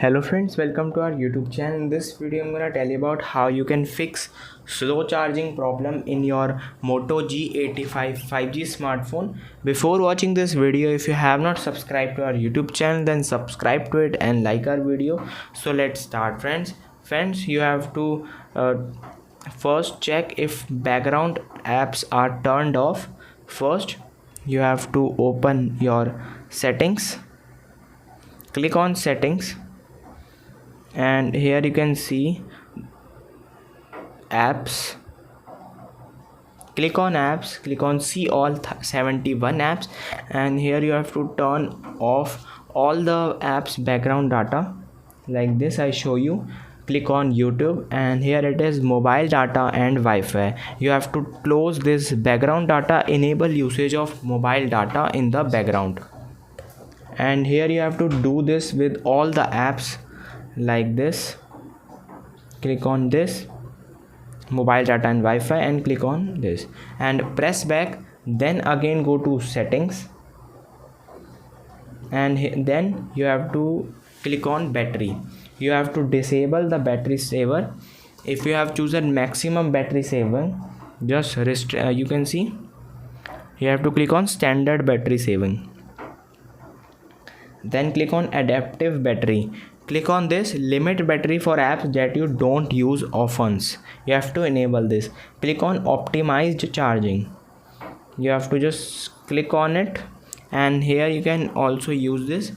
Hello friends, welcome to our YouTube channel. In this video I'm gonna tell you about how you can fix slow charging problem in your Moto G85 5G smartphone. Before watching this video, if you have not subscribed to our YouTube channel, then subscribe to it and like our video. So let's start friends. You have to first check if background apps are turned off. First you have to open your settings, click on settings, and here you can see apps. Click on apps, click on see all 71 apps, and here you have to turn off all the apps background data like this. I show you. Click on YouTube, and here it is mobile data and Wi-Fi. You have to close this background data, enable usage of mobile data in the background, and here you have to do this with all the apps like this. Click on this mobile data and Wi-Fi and click on this and press back. Then again go to settings, and then you have to click on battery. You have to disable the battery saver. If you have chosen maximum battery saving, just you can see you have to click on standard battery saving. Then click on adaptive battery. Click on this limit battery for apps that you don't use often. You have to enable this. Click on optimized charging. You have to just click on it, and here you can also use this.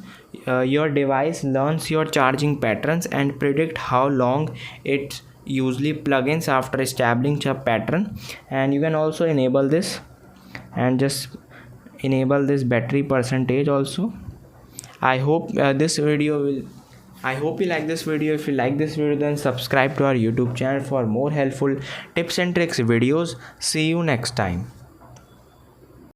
Your device learns your charging patterns and predict how long it usually plugins after establishing a pattern. And you can also enable this and just enable this battery percentage also. I hope you like this video. If you like this video, then subscribe to our YouTube channel for more helpful tips and tricks videos. See you next time.